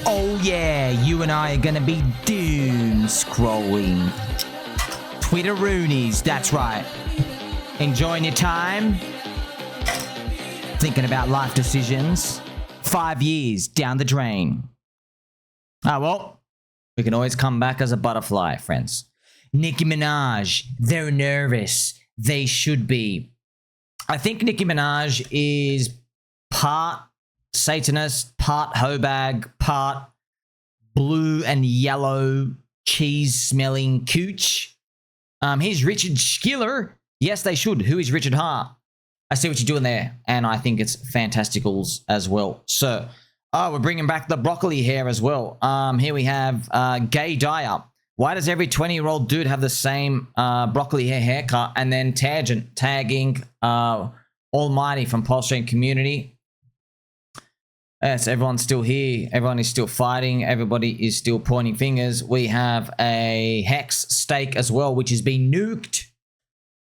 Oh yeah, you and I are gonna be doom scrolling. Twitteroonies, that's right. Enjoying your time? Thinking about life decisions? 5 years down the drain. Ah, well, we can always come back as a butterfly, friends. Nicki Minaj, they're nervous. They should be. I think Nicki Minaj is part Satanist, part Hobag, part blue and yellow cheese-smelling cooch. He's Richard Schiller. Yes, they should. Who is Richard Hart? I see what you're doing there, and I think it's fantasticals as well. So, we're bringing back the broccoli hair as well. Here we have Gay Dyer. Why does every 20-year-old dude have the same broccoli hair haircut? And then tagging Almighty from Pollak community. Yes, everyone's still here. Everyone is still fighting. Everybody is still pointing fingers. We have a Hex stake as well, which has been nuked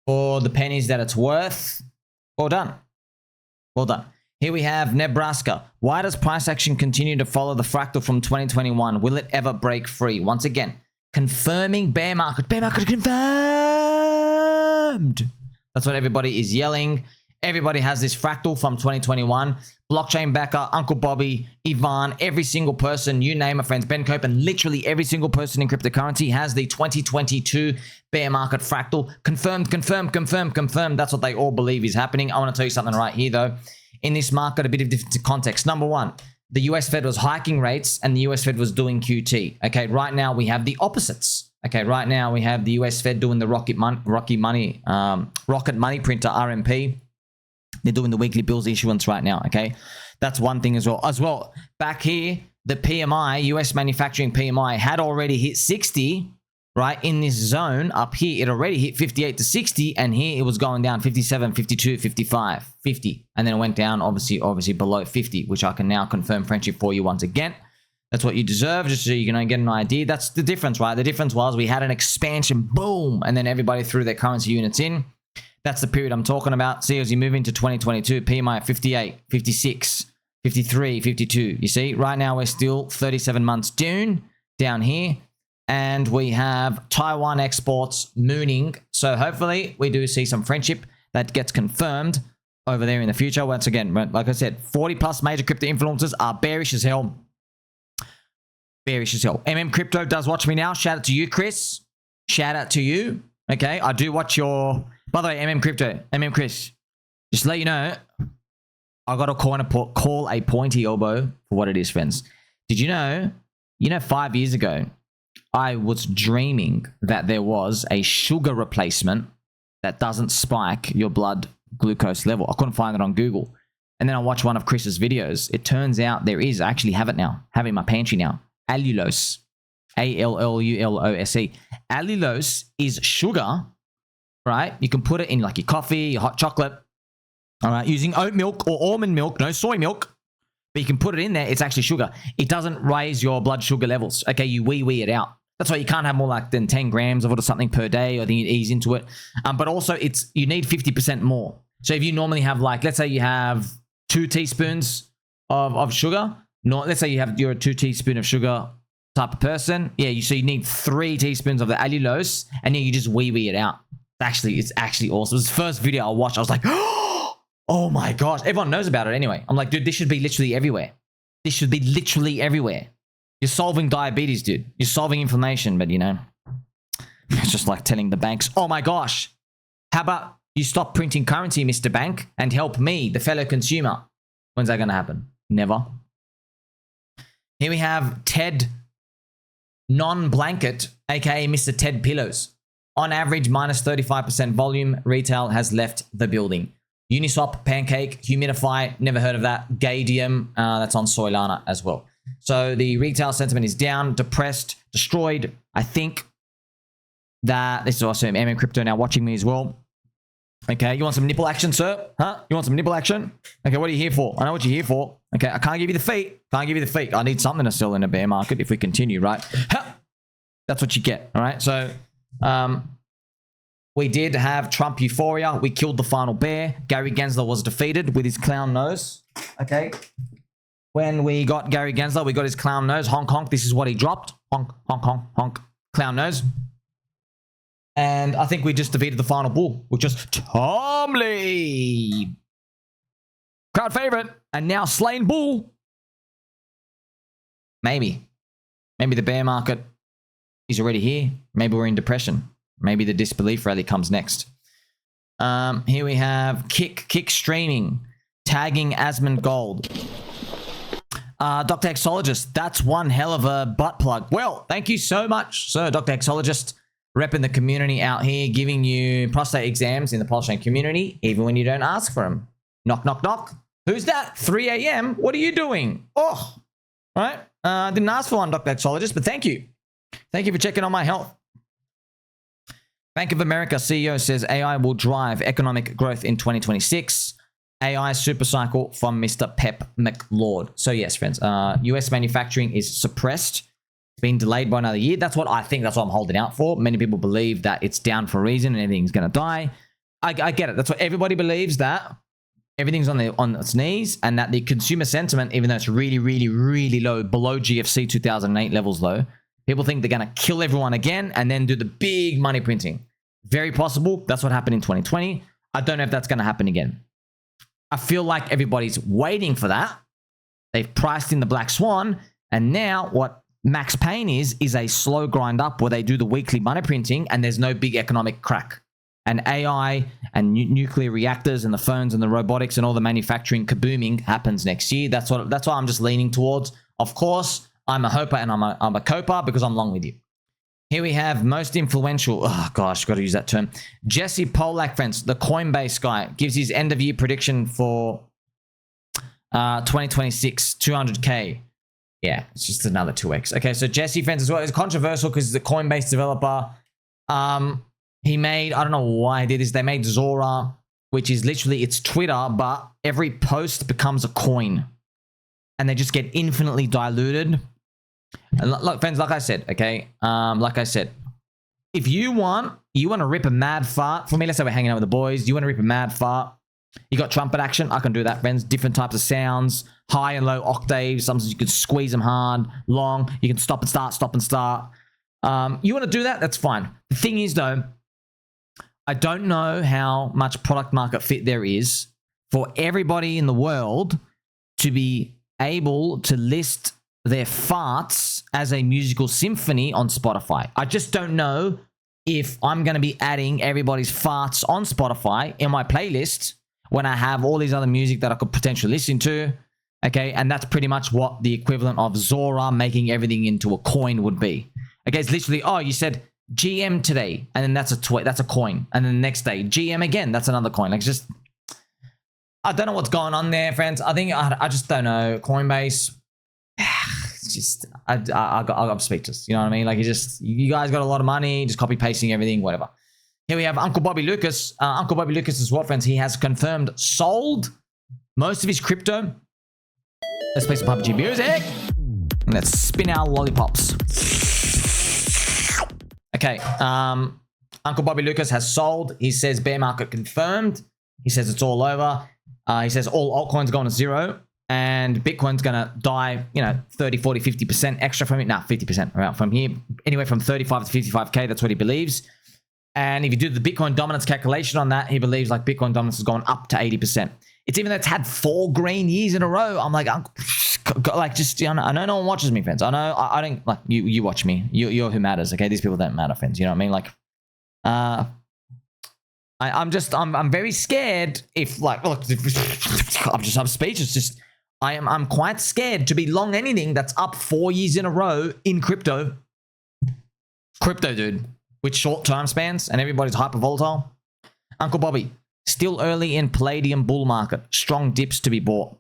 for the pennies that it's worth. Well done. Well done. Here we have Nebraska. Why does price action continue to follow the fractal from 2021? Will it ever break free? Once again, confirming bear market. Bear market confirmed. That's what everybody is yelling. Everybody has this fractal from 2021. Blockchain backer, Uncle Bobby, Ivan, every single person, you name it, friends, Ben Cope, and literally every single person in cryptocurrency has the 2022 bear market fractal. Confirmed, confirmed, confirmed, confirmed. That's what they all believe is happening. I want to tell you something right here, though. In this market, a bit of different context. Number one, the US Fed was hiking rates and the US Fed was doing QT. Okay, right now we have the opposites. Okay, right now we have the US Fed doing the rocket money printer, RMP. They're doing the weekly bills issuance right now, okay? That's one thing as well. Back here, the PMI, US manufacturing PMI, had already hit 60, right? In this zone up here, it already hit 58 to 60, and here it was going down 57, 52, 55, 50. And then it went down, obviously below 50, which I can now confirm friendship for you once again. That's what you deserve, just so you can get an idea. That's the difference, right? The difference was we had an expansion, boom, and then everybody threw their currency units in. That's the period I'm talking about. See, as you move into 2022, PMI 58, 56, 53, 52. You see, right now we're still 37 months down here. And we have Taiwan exports mooning. So hopefully we do see some friendship that gets confirmed over there in the future. Once again, like I said, 40 plus major crypto influencers are bearish as hell. Bearish as hell. MMCrypto does watch me now. Shout out to you, Chris. Shout out to you. Okay, I do watch your... By the way, Chris, just to let you know, I got to call a pointy elbow for what it is, friends. Did you know, 5 years ago, I was dreaming that there was a sugar replacement that doesn't spike your blood glucose level. I couldn't find it on Google. And then I watched one of Chris's videos. It turns out there is. I actually have it now. Have it in my pantry now. Allulose. Allulose. Allulose is sugar, right? You can put it in like your coffee, your hot chocolate, all right, using oat milk or almond milk, no soy milk, but you can put it in there. It's actually sugar. It doesn't raise your blood sugar levels. Okay, you wee it out. That's why you can't have more like than 10 grams of it or something per day. I think you ease into it. But also you need 50% more. So if you normally have like, let's say you have 2 teaspoons of sugar, let's say you're a 2 teaspoon of sugar type of person. Yeah, so you need 3 teaspoons of the allulose, and then you just wee it out. It's actually awesome. It was the first video I watched. I was like, oh my gosh. Everyone knows about it anyway. I'm like, dude, this should be literally everywhere. This should be literally everywhere. You're solving diabetes, dude. You're solving inflammation, but it's just like telling the banks, oh my gosh, how about you stop printing currency, Mr. Bank, and help me, the fellow consumer? When's that going to happen? Never. Here we have Ted Non-Blanket, aka Mr. Ted Pillows. On average, minus 35% volume. Retail has left the building. Uniswap, Pancake, Humidify, never heard of that. Gadium, that's on Solana as well. So the retail sentiment is down, depressed, destroyed. I think that this is also MMCrypto now watching me as well. Okay, you want some nipple action, sir? Huh? You want some nipple action? Okay, what are you here for? I know what you're here for. Okay, I can't give you the feet. I need something to sell in a bear market if we continue, right? That's what you get, all right? So, we did have Trump euphoria. We killed the final bear. Gary Gensler was defeated with his clown nose. Okay. when we got Gary Gensler, we got his clown nose. Honk, honk. This is what he dropped. Honk, honk, honk, honk. Clown nose. And I think we just defeated the final bull, which was Tomley. Crowd favorite. And now slain bull. Maybe. Maybe the bear market is already here. Maybe we're in depression. Maybe the disbelief rally comes next. Here we have Kick streaming. Tagging Asmund Gold. Dr. Hexologist, that's one hell of a butt plug. Well, thank you so much, sir, Dr. Hexologist, repping the community out here, giving you prostate exams in the Pollak community, even when you don't ask for them. Knock, knock, knock. Who's that? 3 a.m. What are you doing? Oh, right. Didn't ask for one, Dr. Hexologist, but thank you. Thank you for checking on my health. Bank of America CEO says AI will drive economic growth in 2026. AI supercycle from Mr. Pep McLeod. So yes, friends, US manufacturing is suppressed. It's been delayed by another year. That's what I think. That's what I'm holding out for. Many people believe that it's down for a reason and everything's going to die. I get it. That's what everybody believes, that everything's on its knees, and that the consumer sentiment, even though it's really, really, really low, below GFC 2008 levels low, people think they're going to kill everyone again and then do the big money printing. Very possible. That's what happened in 2020. I don't know if that's going to happen again. I feel like everybody's waiting for that. They've priced in the black swan, and now what Max Payne is a slow grind up where they do the weekly money printing and there's no big economic crack. And AI and nuclear reactors and the phones and the robotics and all the manufacturing kabooming happens next year. That's why I'm just leaning towards. Of course, I'm a hoper and I'm a coper because I'm long with you. Here we have most influential, oh gosh, got to use that term. Jesse Pollak, friends, the Coinbase guy, gives his end of year prediction for 2026, 200K. Yeah, it's just another 2x. Okay, so Jesse, friends, as well, is controversial because he's a Coinbase developer. He made, I don't know why he did this, they made Zora, which is literally, it's Twitter, but every post becomes a coin. And they just get infinitely diluted. And look, friends, like I said, okay, like I said, if you want to rip a mad fart, for me, let's say we're hanging out with the boys, you want to rip a mad fart, you got trumpet action, I can do that, friends, different types of sounds, high and low octaves, sometimes you can squeeze them hard, long, you can stop and start, stop and start. You want to do that, that's fine. The thing is, though, I don't know how much product market fit there is for everybody in the world to be able to list their farts as a musical symphony on Spotify. I just don't know if I'm going to be adding everybody's farts on Spotify in my playlist when I have all these other music that I could potentially listen to. Okay, and that's pretty much what the equivalent of Zora making everything into a coin would be. Okay, it's literally, oh, you said GM today, and then that's a coin, and then the next day GM again, that's another coin. Like, just, I don't know what's going on there, friends. I think I just don't know. Coinbase. It's just, I'm speechless. You know what I mean? Like, you guys got a lot of money, just copy pasting everything, whatever. Here we have Uncle Bobby Lucas. Uncle Bobby Lucas is what, friends? He has confirmed sold most of his crypto. Let's play some PUBG music. And let's spin our lollipops. Okay. Uncle Bobby Lucas has sold. He says bear market confirmed. He says it's all over. He says all altcoins are going to zero. And Bitcoin's going to die, 30, 40, 50% extra from it. Nah, 50% around from here. Anywhere from 35 to 55K, that's what he believes. And if you do the Bitcoin dominance calculation on that, he believes like Bitcoin dominance has gone up to 80%. It's even though it's had 4 green years in a row. I'm like, just, I know no one watches me, friends. I know, I don't, like, you watch me. You're who matters, okay? These people don't matter, friends. You know what I mean? Like, I'm very scared if, like, look, I'm speechless. Just, I'm quite scared to be long anything that's up 4 years in a row in crypto. Crypto, dude, with short time spans and everybody's hyper volatile. Uncle Bobby, still early in Palladium bull market. Strong dips to be bought.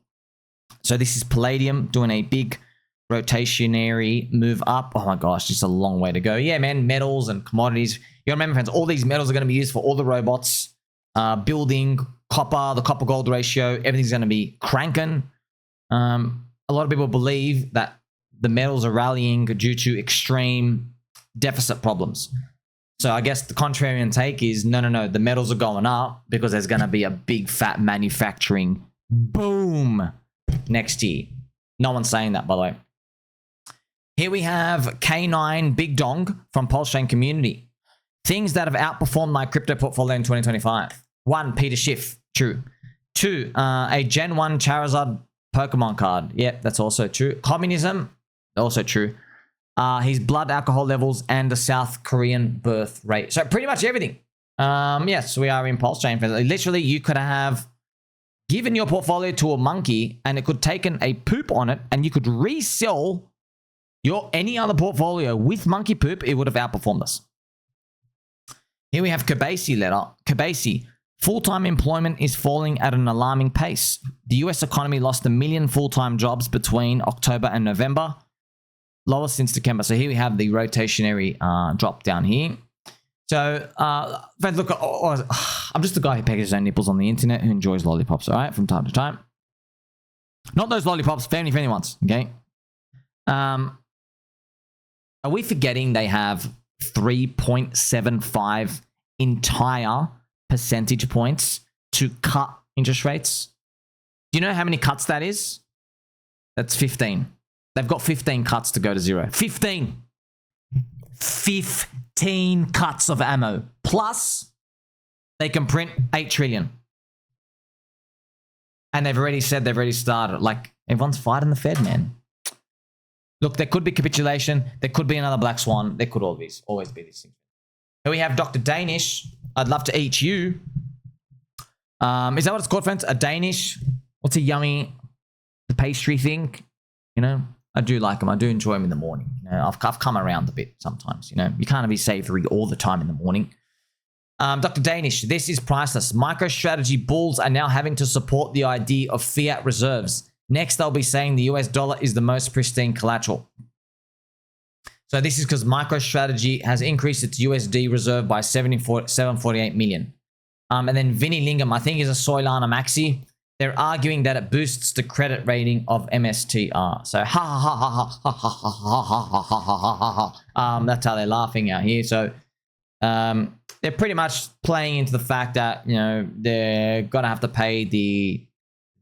So this is Palladium doing a big rotationary move up. Oh my gosh, just a long way to go. Yeah, man, metals and commodities. You remember, friends, all these metals are going to be used for all the robots, building, copper, the copper gold ratio. Everything's going to be cranking. A lot of people believe that the metals are rallying due to extreme deficit problems. So I guess the contrarian take is, no, the metals are going up because there's going to be a big fat manufacturing boom next year. No one's saying that, by the way. Here we have K9 Big Dong from Pulse Chain Community. Things that have outperformed my crypto portfolio in 2025. 1, Peter Schiff. True. 2, a Gen 1 Charizard Pokemon card. Yep, that's also true. Communism. Also true. His blood alcohol levels and the South Korean birth rate. So pretty much everything. Yes, we are in Pulse Chain. Literally, you could have given your portfolio to a monkey and it could taken a poop on it and you could resell your any other portfolio with monkey poop, it would have outperformed us. Here we have Kabasi letter. Kabasi, full-time employment is falling at an alarming pace. The US economy lost 1 million full-time jobs between October and November. Lowest since December. So here we have the rotationary drop down here. So, friends, look, I'm just a guy who pegs his own nipples on the internet who enjoys lollipops, all right, from time to time. Not those lollipops, family friendly ones, okay? Are we forgetting they have 3.75 entire percentage points to cut interest rates? Do you know how many cuts that is? That's 15. They've got 15 cuts to go to zero. 15 cuts of ammo. Plus, they can print 8 trillion. And they've already said they've already started. Like, everyone's fighting the Fed, man. Look, there could be capitulation. There could be another black swan. There could always be these things. Here we have Dr. Danish. I'd love to eat you. Is that what it's called, friends? A Danish? What's a yummy pastry thing? You know, I do like them. I do enjoy them in the morning. You know, I've come around a bit sometimes. You know, you can't be savory all the time in the morning. Dr. Danish, this is priceless. MicroStrategy bulls are now having to support the idea of fiat reserves. Next, they'll be saying the US dollar is the most pristine collateral. So this is because MicroStrategy has increased its USD reserve by 748 million. And then Vinny Lingam, I think is a Solana Maxi. They're arguing that it boosts the credit rating of MSTR. So that's how they're laughing out here. So they're pretty much playing into the fact that, you know, they're gonna have to pay the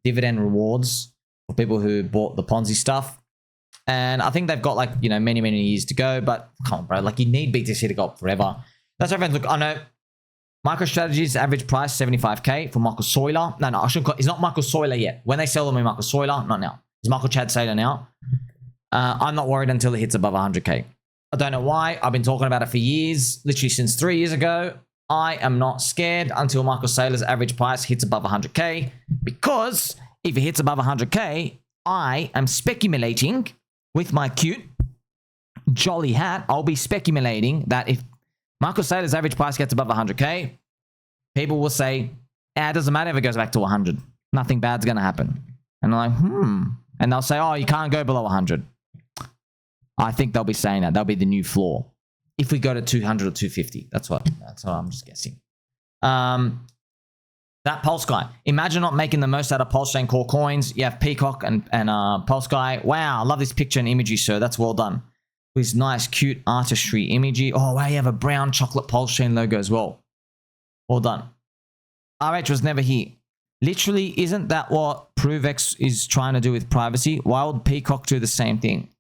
dividend rewards for people who bought the Ponzi stuff. And I think they've got, like, you know, many, many years to go. But come on, bro. Like, you need BTC to go up forever. That's right, friends. Look, I know MicroStrategy's average price, 75K for Michael Saylor. No, I shouldn't call, it's not Michael Saylor yet. When they sell them in Michael Saylor, not now. It's Michael Chad Saylor now. I'm not worried until it hits above 100K. I don't know why. I've been talking about it for years. Literally since 3 years ago. I am not scared until Michael Saylor's average price hits above 100K. Because if it hits above 100K, I am speculating with my cute, jolly hat. I'll be speculating that if Michael Saylor's average price gets above 100K, people will say, it doesn't matter if it goes back to 100. Nothing bad's going to happen. And I'm like, And they'll say, oh, you can't go below 100. I think they'll be saying that. That'll be the new floor. If we go to 200 or 250. That's what I'm just guessing. That Pulse guy. Imagine not making the most out of Pulse Chain core coins. You have Peacock and Pulse guy. Wow, I love this picture and imagery, sir. That's well done. With his nice, cute artistry imagery. Oh, wow, you have a brown chocolate Pulse Chain logo as well. Well done. RH was never here. Literally, isn't that what ProveX is trying to do with privacy? Why would Peacock do the same thing?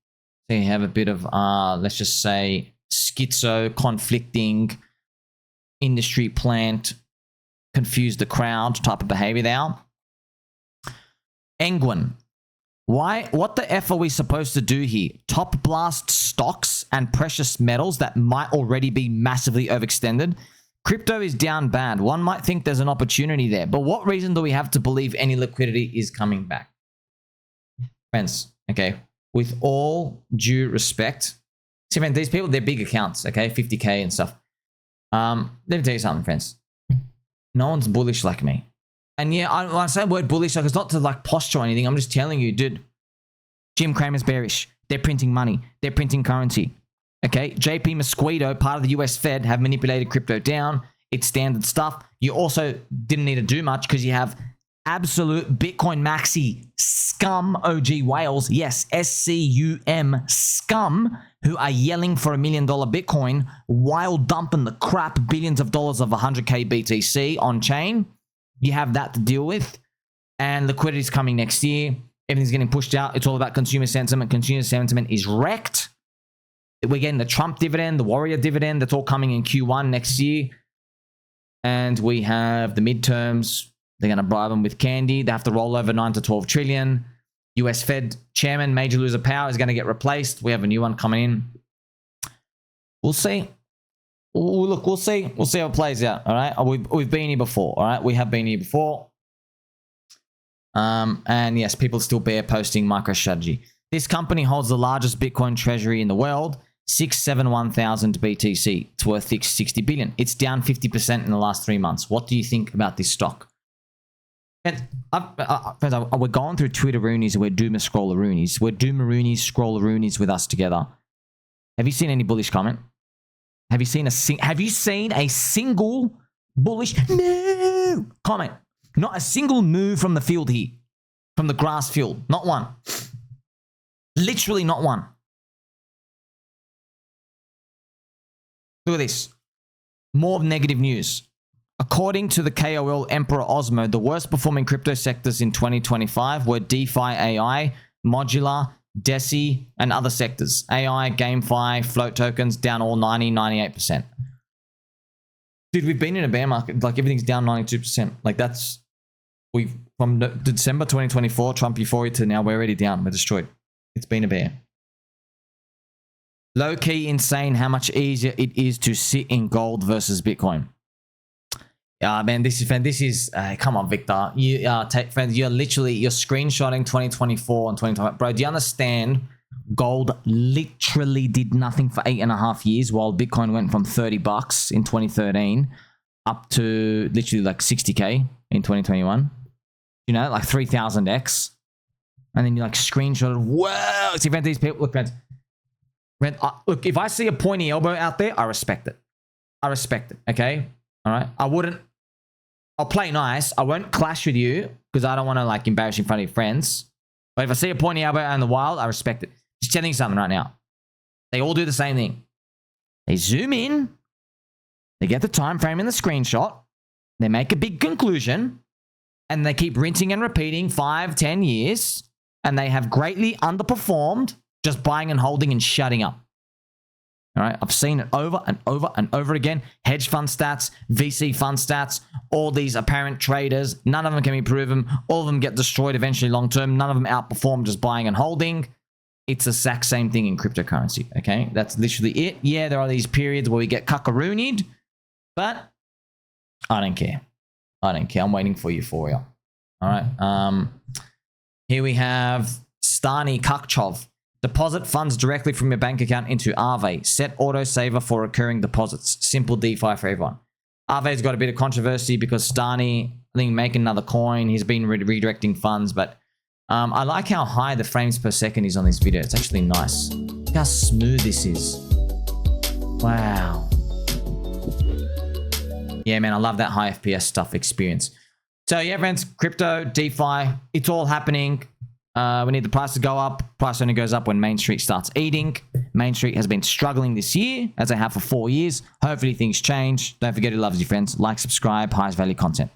So you have a bit of, let's just say, schizo, conflicting, industry plant, confuse the crowd type of behavior there. Engwin. What the F are we supposed to do here? Top blast stocks and precious metals that might already be massively overextended. Crypto is down bad. One might think there's an opportunity there, but what reason do we have to believe any liquidity is coming back? Friends, okay, with all due respect, see, man, these people, they're big accounts, okay, 50K and stuff. Let me tell you something, friends. No one's bullish like me. And yeah, when I say the word bullish, like, it's not to like posture or anything. I'm just telling you, dude, Jim Cramer's bearish. They're printing money. They're printing currency. Okay, JP Mosquito, part of the US Fed, have manipulated crypto down. It's standard stuff. You also didn't need to do much because you have absolute Bitcoin maxi scum OG whales. Yes, SCUM scum, who are yelling for $1 million Bitcoin while dumping the crap billions of dollars of 100K BTC on chain. You have that to deal with. And liquidity is coming next year. Everything's getting pushed out. It's all about consumer sentiment. Consumer sentiment is wrecked. We're getting the Trump dividend, the Warrior dividend. That's all coming in Q1 next year. And we have the midterms. They're going to bribe them with candy. They have to roll over 9 to 12 trillion. US Fed chairman, major loser power, is going to get replaced. We have a new one coming in. We'll see. Look, we'll see. We'll see how it plays out. All right. We've been here before. All right. We have been here before. And yes, people still bear posting MicroStrategy. This company holds the largest Bitcoin treasury in the world, 671,000 BTC. It's worth 60 billion. It's down 50% in the last 3 months. What do you think about this stock? And friends, we're going through Twitter-roonies and we're Doomer-scroller-roonies. We're Doomer-roonies, scroller-roonies with us together. Have you seen any bullish comment? Have you seen a single bullish no comment? Not a single move from the field here. From the grass field. Not one. Literally not one. Look at this. More negative news. According to the KOL Emperor Osmo, the worst performing crypto sectors in 2025 were DeFi, AI, modular, Deci, and other sectors. AI, GameFi, float tokens, down all 90, 98%. Dude, we've been in a bear market. Like, everything's down 92%. Like, that's... From December 2024, Trump euphoria to now, we're already down. We're destroyed. It's been a bear. Low-key insane how much easier it is to sit in gold versus Bitcoin. Man, this is come on, Victor. Friends, you're screenshotting 2024 and 2025. Bro, do you understand? Gold literally did nothing for 8.5 years while Bitcoin went from $30 in 2013 up to literally like 60K in 2021. You know, like 3,000x. And then you like screenshotted. Whoa! See, friends, these people, look, friends. Look, if I see a pointy elbow out there, I respect it. I respect it, okay? All right? I'll play nice. I won't clash with you because I don't want to like embarrass you in front of your friends. But if I see a pointy elbow out in the wild, I respect it. Just telling you something right now. They all do the same thing. They zoom in. They get the time frame in the screenshot. They make a big conclusion. And they keep rinsing and repeating 5, 10 years. And they have greatly underperformed just buying and holding and shutting up. All right, I've seen it over and over and over again. Hedge fund stats, VC fund stats, all these apparent traders. None of them can be proven. All of them get destroyed eventually long term. None of them outperform just buying and holding. It's the exact same thing in cryptocurrency, okay? That's literally it. Yeah, there are these periods where we get cuckaroonied, but I don't care. I don't care. I'm waiting for euphoria. All right. Here we have Stani Kakchov. Deposit funds directly from your bank account into Aave. Set autosaver for recurring deposits. Simple DeFi for everyone. Aave's got a bit of controversy because Stani, I think, making another coin. He's been redirecting funds, but I like how high the frames per second is on this video. It's actually nice. Look how smooth this is. Wow. Yeah, man, I love that high FPS stuff experience. So yeah, friends, crypto, DeFi, it's all happening. We need the price to go up. Price only goes up when Main Street starts eating. Main Street has been struggling this year, as they have for 4 years. Hopefully things change. Don't forget who loves you, friends. Like, subscribe, highest value content.